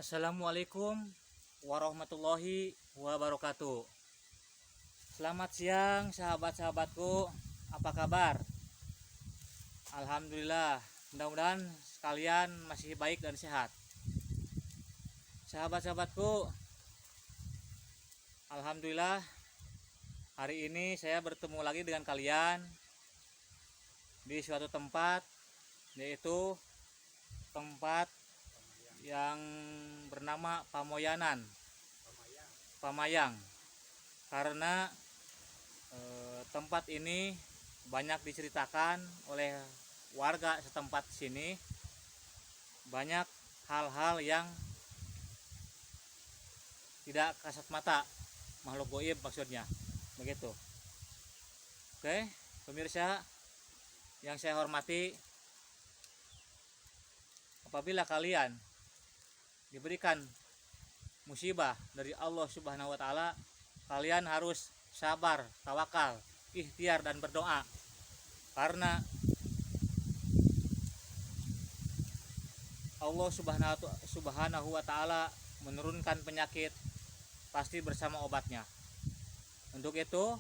Assalamualaikum warahmatullahi wabarakatuh. Selamat siang sahabat-sahabatku. Apa kabar? Alhamdulillah. Mudah-mudahan sekalian masih baik dan sehat. Sahabat-sahabatku, alhamdulillah hari ini saya bertemu lagi dengan kalian di suatu tempat, yaitu tempat yang bernama Pamayang, karena tempat ini banyak diceritakan oleh warga setempat sini, banyak hal-hal yang tidak kasat mata, makhluk goib maksudnya, begitu. Oke, pemirsa yang saya hormati, apabila kalian diberikan musibah dari Allah Subhanahu wa taala, kalian harus sabar, tawakal, ikhtiar dan berdoa. Karena Allah Subhanahu wa taala menurunkan penyakit pasti bersama obatnya. Untuk itu,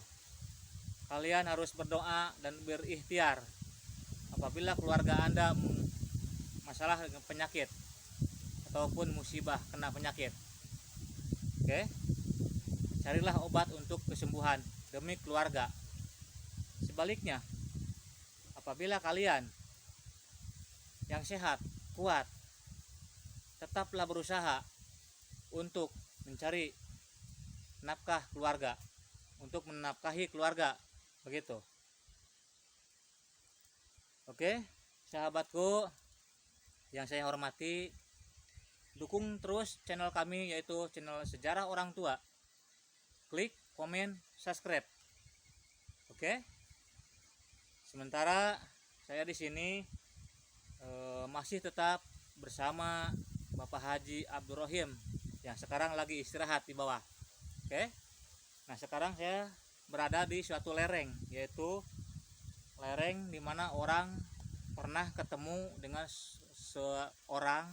kalian harus berdoa dan berikhtiar apabila keluarga Anda masalah dengan penyakit ataupun musibah kena penyakit. Oke, carilah obat untuk kesembuhan. demi keluarga. Sebaliknya, apabila kalian yang sehat, kuat, tetaplah berusaha untuk mencari nafkah keluarga, untuk menafkahi keluarga, begitu. Oke, sahabatku yang saya hormati, dukung terus channel kami, yaitu channel Sejarah Orang Tua. Klik, komen, subscribe. Oke. Sementara saya di sini masih tetap bersama Bapak Haji Abdurrahim yang sekarang lagi istirahat di bawah. Oke. Nah, sekarang saya berada di suatu lereng, yaitu lereng di mana orang pernah ketemu dengan seorang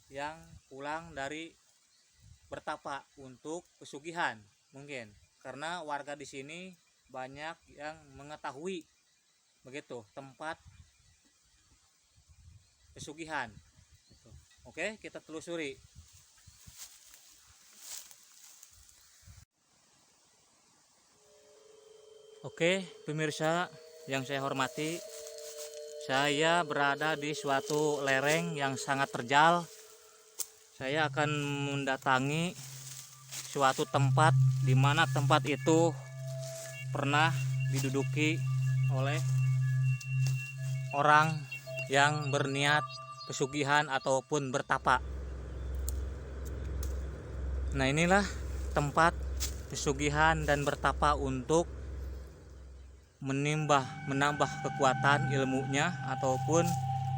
yang pulang dari bertapa untuk pesugihan, mungkin karena warga di sini banyak yang mengetahui begitu tempat pesugihan. Oke, kita telusuri. Oke, pemirsa yang saya hormati, saya berada di suatu lereng yang sangat terjal. Saya akan mendatangi suatu tempat di mana tempat itu pernah diduduki oleh orang yang berniat pesugihan ataupun bertapa. Nah, inilah tempat pesugihan dan bertapa untuk menambah kekuatan ilmunya ataupun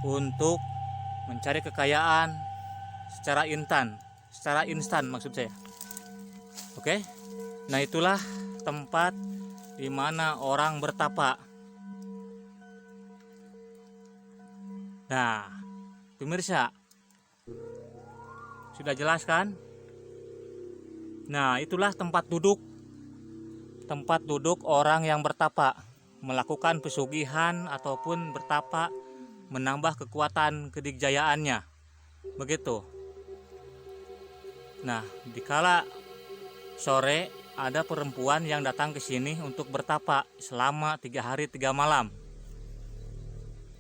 untuk mencari kekayaan secara instan maksud saya. Oke. Nah, itulah tempat di mana orang bertapa. Nah, pemirsa, sudah jelas kan? Nah, itulah tempat duduk orang yang bertapa, melakukan pesugihan ataupun bertapa, menambah kekuatan kedikjayaannya, begitu. Nah, dikala sore ada perempuan yang datang ke sini untuk bertapa selama 3 hari 3 malam.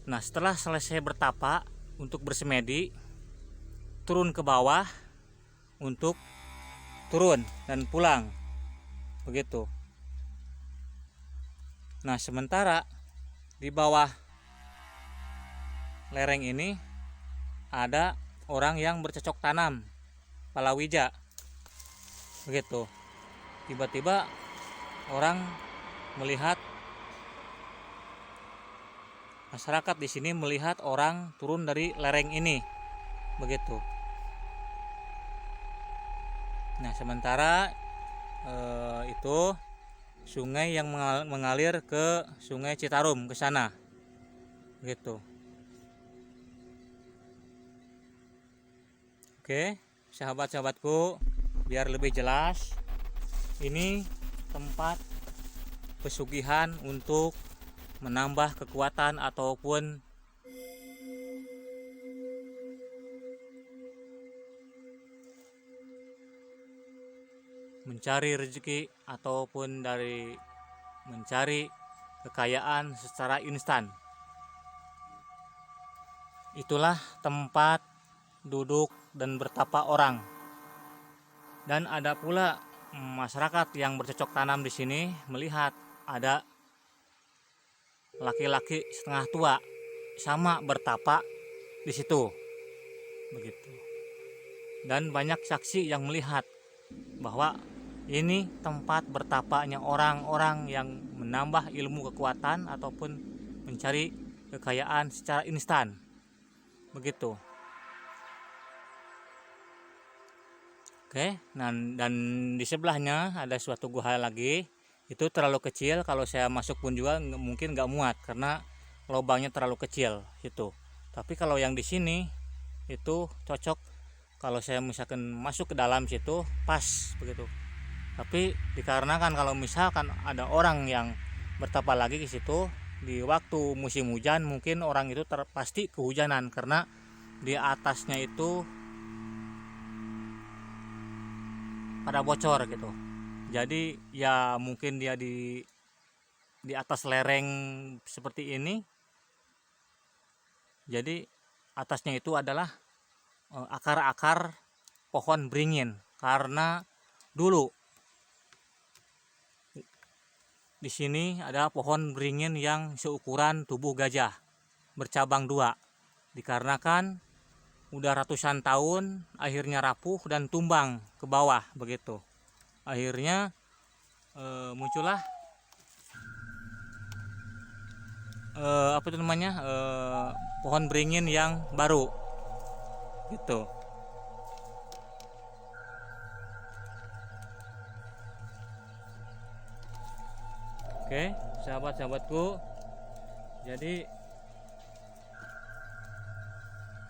Nah, setelah selesai bertapa untuk bersemedi, turun ke bawah untuk turun dan pulang, begitu. Nah, sementara di bawah lereng ini ada orang yang bercocok tanam palawija, begitu. Tiba-tiba orang melihat, masyarakat di sini melihat orang turun dari lereng ini, begitu. Nah, sementara itu sungai yang mengalir ke Sungai Citarum ke sana, begitu. Oke, sahabat-sahabatku, biar lebih jelas, ini tempat pesugihan untuk menambah kekuatan ataupun mencari rezeki ataupun dari mencari kekayaan secara instan. Itulah tempat duduk dan bertapa orang. Dan ada pula masyarakat yang bercocok tanam di sini melihat ada laki-laki setengah tua sama bertapa di situ, begitu. Dan banyak saksi yang melihat bahwa ini tempat bertapanya orang-orang yang menambah ilmu kekuatan ataupun mencari kekayaan secara instan, begitu. Oke, dan di sebelahnya ada suatu gua lagi. Itu terlalu kecil, kalau saya masuk pun juga mungkin nggak muat karena lubangnya terlalu kecil itu. Tapi kalau yang di sini itu cocok, kalau saya misalkan masuk ke dalam situ pas, begitu. Tapi dikarenakan kalau misalkan ada orang yang bertapa lagi ke situ di waktu musim hujan, mungkin orang itu pasti kehujanan karena di atasnya itu pada bocor gitu. Jadi ya mungkin dia di atas lereng seperti ini. Jadi atasnya itu adalah akar-akar pohon beringin, karena dulu di sini ada pohon beringin yang seukuran tubuh gajah, bercabang dua. Dikarenakan udah ratusan tahun akhirnya rapuh dan tumbang ke bawah begitu. Akhirnya muncullah apa itu namanya, pohon beringin yang baru gitu. Oke, sahabat-sahabatku, jadi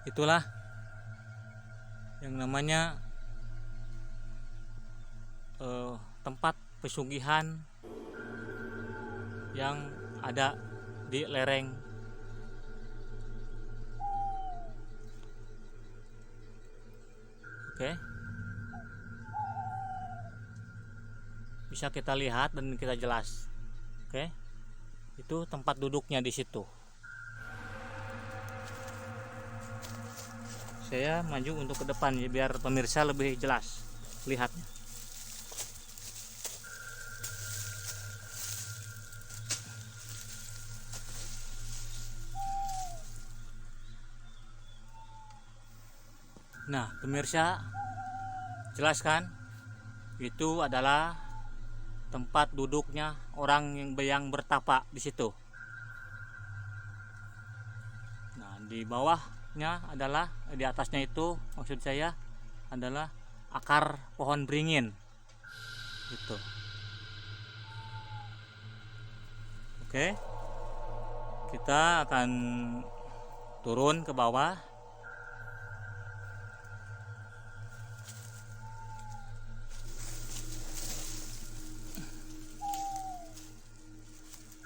itulah yang namanya tempat pesugihan yang ada di lereng. Oke, bisa kita lihat dan kita jelas. Oke, itu tempat duduknya di situ. Saya maju untuk ke depan ya, biar pemirsa lebih jelas lihatnya. Nah, pemirsa, jelaskan itu adalah tempat duduknya orang yang bertapa di situ. Nah, di bawahnya adalah, di atasnya itu maksud saya adalah akar pohon beringin gitu. Oke, kita akan turun ke bawah.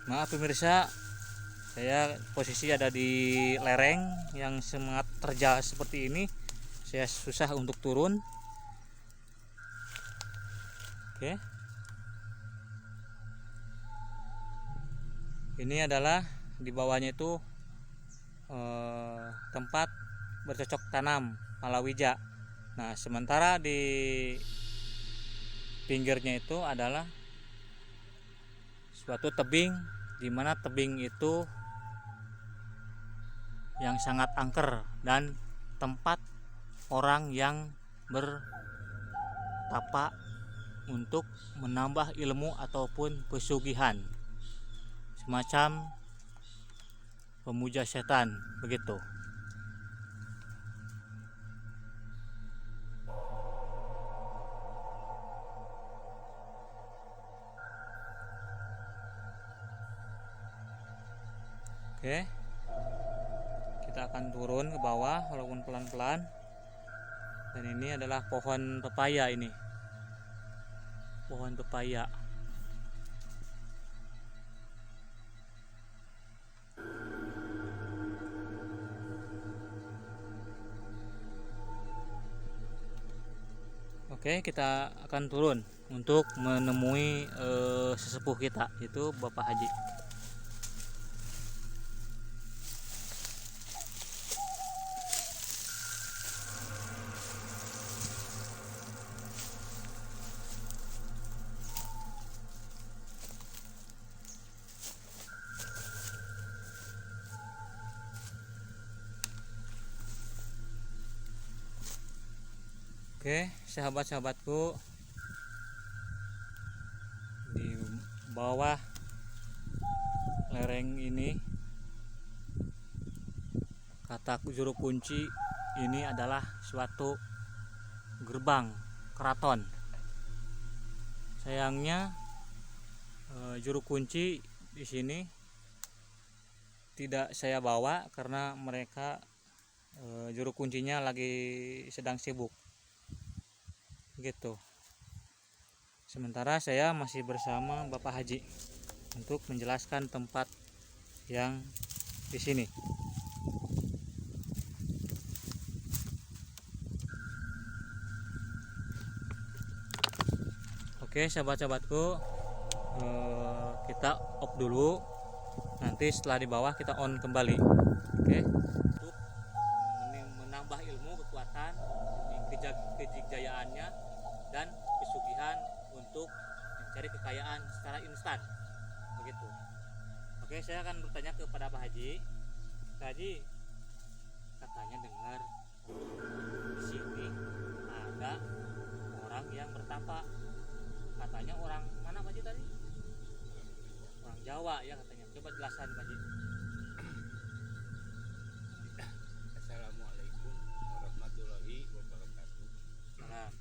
Maaf pemirsa, saya posisi ada di lereng yang sangat terjal seperti ini. Saya susah untuk turun. Oke, ini adalah di bawahnya itu tempat bercocok tanam palawija. Nah, sementara di pinggirnya itu adalah suatu tebing, di mana tebing itu yang sangat angker dan tempat orang yang bertapa untuk menambah ilmu ataupun pesugihan, semacam pemuja setan begitu. Oke, kita akan turun ke bawah walaupun pelan-pelan. Dan ini adalah pohon pepaya, ini pohon pepaya. Oke, kita akan turun untuk menemui sesepuh kita, yaitu Bapak Haji. Oke, sahabat-sahabatku, di bawah lereng ini, kata juru kunci ini adalah suatu gerbang keraton. Sayangnya juru kunci di sini tidak saya bawa karena mereka juru kuncinya lagi sedang sibuk gitu. Sementara saya masih bersama Bapak Haji untuk menjelaskan tempat yang di sini. Oke sahabat-sahabatku, kita off dulu, nanti setelah di bawah kita on kembali. Oke, untuk menambah ilmu, kekuatan, kejigjayaannya dan pesugihan untuk mencari kekayaan secara instan, begitu. Oke, saya akan bertanya kepada Pak Haji. Pak Haji, katanya dengar di sini ada orang yang bertapa. Katanya orang mana Pak Haji tadi? Orang Jawa ya katanya. Coba jelasan Pak Haji. Assalamualaikum warahmatullahi wabarakatuh. Salam.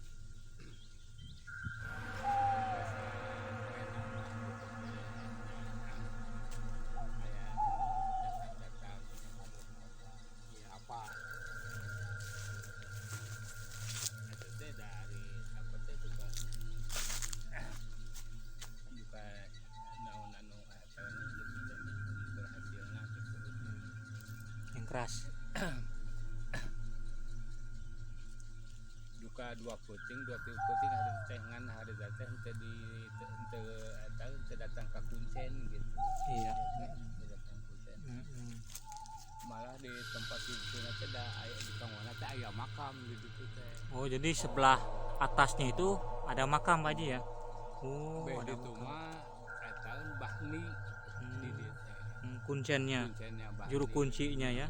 Yang keras. Duka dua puting hari teh ngan hari teh teu di teu datang ka kuncen gitu. Iya. Datang kuncen. Malah di tempat itu teh da aya di kangwana teh aya makam di ditu teh. Oh, jadi sebelah atasnya itu ada makam Pak Haji ya? Oh, ada itu makam. mah eta bahni di ditu teh. Kuncennya, Kuncennya bahni. juru kuncinya ya.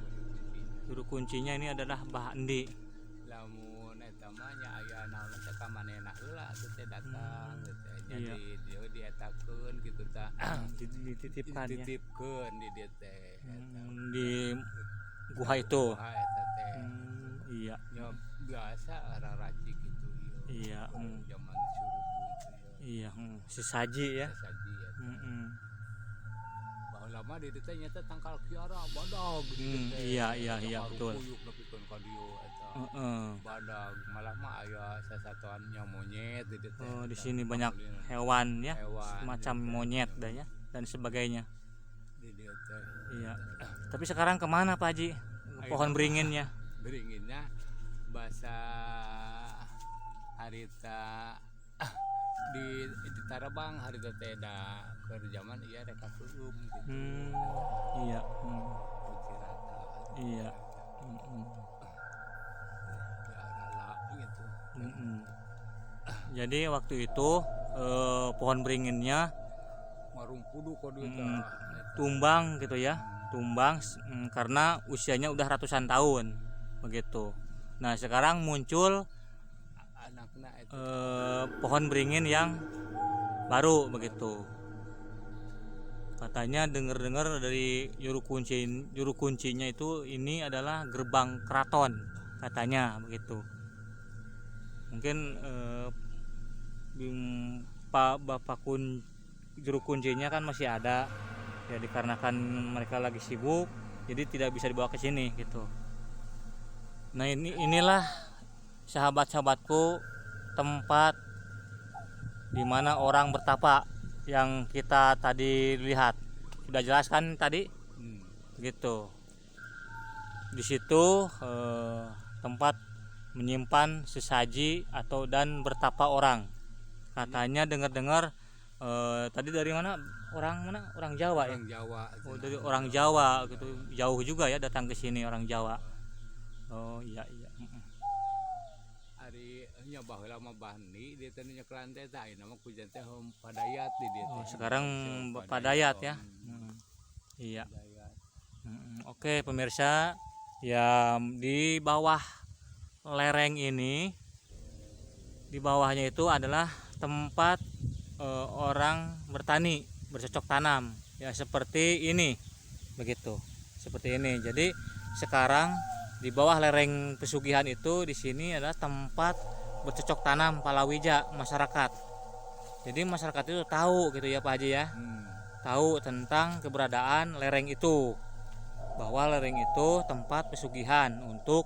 Juru kuncinya ini adalah Mbah Endi. Lamun eta mah nya aya naon teh ka manehna heula atuh teh datang teh nya Iya. di dieu dietakeun kitu tah. Dititipkan ya. Dititipkeun di dieu teh. Di gua itu. Wah eta teh. Iya. Ya biasa raracik gitu Iya. Zaman suruh itu Iya. Sesaji ya. saji ya. Baheula mah di dieu teh nyata tangkal kiara badag gitu teh. Iya betul. Kuyuk nepikeun ka dieu eta. Badag malah mah aya sasatuannya monyet di dieu teh. Oh, di sini banyak hewan ya, semacam monyet dah ya dan sebagainya. Di dieu teh. Iya. Tapi sekarang kemana Pak Haji? Pohon beringinnya. Beringinnya bahasa harita di Tarabang harita teh da keur zaman ieu rek kasurum gitu. Iya. Putih rata. Iya. Di arah gitu. Jadi waktu itu pohon beringinnya Marumpudu kode tumbang gitu ya, tumbang karena usianya udah ratusan tahun begitu. Nah sekarang muncul anakna itu pohon beringin yang baru begitu. Katanya dengar-dengar dari juru kuncinya itu ini adalah gerbang keraton katanya begitu. Mungkin Bapak juru kuncinya kan masih ada ya, dikarenakan mereka lagi sibuk jadi tidak bisa dibawa ke sini gitu. Nah inilah sahabat-sahabatku tempat dimana orang bertapa yang kita tadi lihat, sudah jelaskan tadi gitu. Di situ tempat menyimpan sesaji atau dan bertapa orang. Katanya dengar-dengar tadi dari mana? Orang Jawa ya. orang Jawa. Oh, dari orang Jawa gitu. Jauh juga ya datang ke sini orang Jawa. Oh iya. Ari nya baheula mah bahni di teh nya kelantai teh ayeuna mah kujan teh padayat di dieu Oh, teh. sekarang Padayat ya. Iya. Oke pemirsa, ya di bawah lereng ini, di bawahnya itu adalah tempat orang bertani, bercocok tanam ya seperti ini begitu, seperti ini. Jadi sekarang di bawah lereng pesugihan itu di sini adalah tempat bercocok tanam palawija masyarakat. Jadi masyarakat itu tahu gitu ya Pak Haji ya, tahu tentang keberadaan lereng itu, bahwa lereng itu tempat pesugihan untuk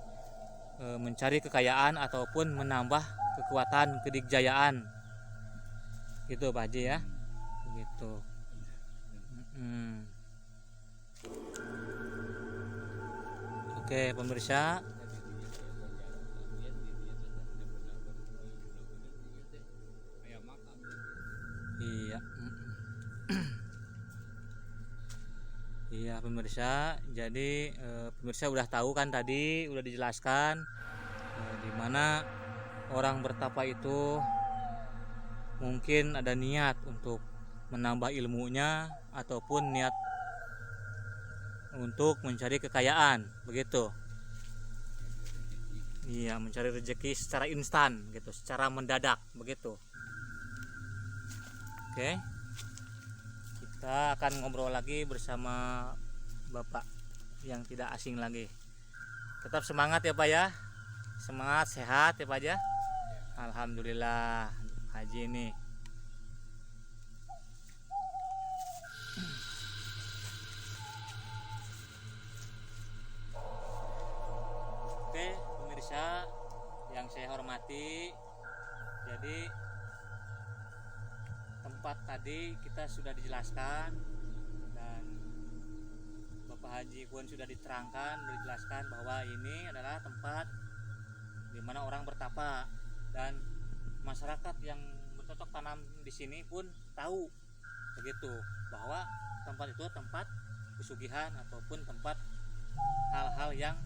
mencari kekayaan ataupun menambah kekuatan kedikjayaan gitu Pak Haji ya, begitu. Oke pemirsa, Iya. Iya pemirsa, jadi pemirsa udah tahu kan tadi udah dijelaskan di mana orang bertapa itu mungkin ada niat untuk menambah ilmunya ataupun niat untuk mencari kekayaan, begitu. Iya, mencari rezeki secara instan gitu, secara mendadak, begitu. Oke. Kita akan ngobrol lagi bersama Bapak yang tidak asing lagi. Tetap semangat ya Pak ya. Semangat, sehat ya Pak ya. Alhamdulillah haji ini. Oke pemirsa yang saya hormati, jadi tempat tadi kita sudah dijelaskan dan Bapak Haji pun sudah diterangkan, dijelaskan bahwa ini adalah tempat di mana orang bertapa dan masyarakat yang bercocok tanam di sini pun tahu begitu bahwa tempat itu tempat pesugihan ataupun tempat hal-hal yang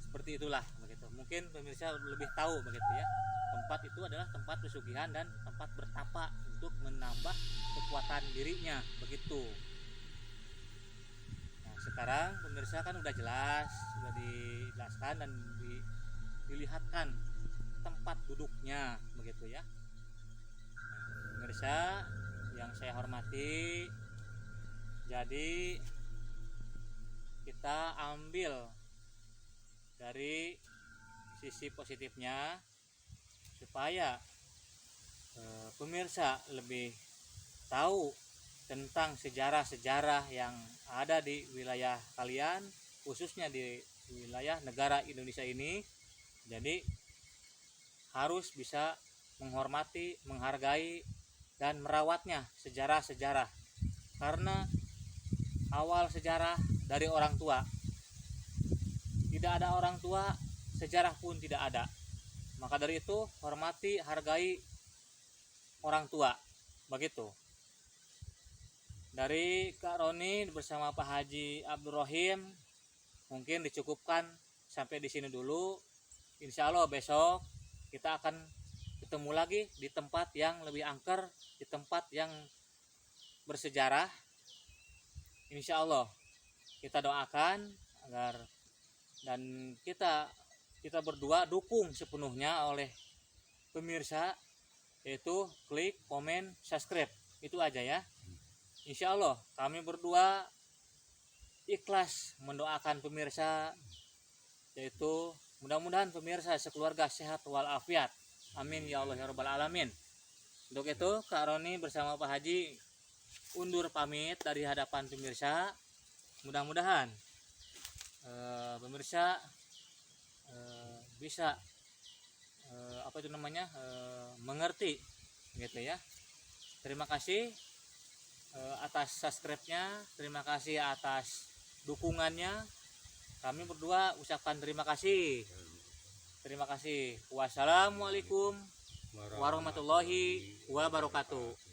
seperti itulah begitu. Mungkin pemirsa lebih tahu begitu ya. Tempat itu adalah tempat pesugihan dan tempat bertapa untuk menambah kekuatan dirinya begitu. Nah, sekarang pemirsa kan udah jelas, sudah dijelaskan dan dilihatkan tempat duduknya begitu ya. Nah, pemirsa yang saya hormati, jadi kita ambil dari sisi positifnya supaya pemirsa lebih tahu tentang sejarah-sejarah yang ada di wilayah kalian, khususnya di wilayah negara Indonesia ini. Jadi harus bisa menghormati, menghargai dan merawatnya sejarah-sejarah, karena awal sejarah dari orang tua. Tidak ada orang tua, sejarah pun tidak ada. Maka dari itu hormati, hargai orang tua, begitu. Dari Kak Roni bersama Pak Haji Abdurrahim mungkin dicukupkan sampai di sini dulu. Insya Allah besok kita akan ketemu lagi di tempat yang lebih angker, di tempat yang bersejarah. Insya Allah kita doakan agar dan kita berdua dukung sepenuhnya oleh pemirsa, yaitu klik, komen, subscribe, itu aja ya. Insya Allah kami berdua ikhlas mendoakan pemirsa, yaitu mudah-mudahan pemirsa sekeluarga sehat walafiat, amin ya Allah ya rabbal alamin. Untuk itu Kak Roni bersama Pak Haji undur pamit dari hadapan pemirsa. Mudah-mudahan pemirsa bisa mengerti gitu ya. Terima kasih atas subscribe-nya, terima kasih atas dukungannya. Kami berdua ucapkan terima kasih. Terima kasih. Wassalamualaikum warahmatullahi wabarakatuh.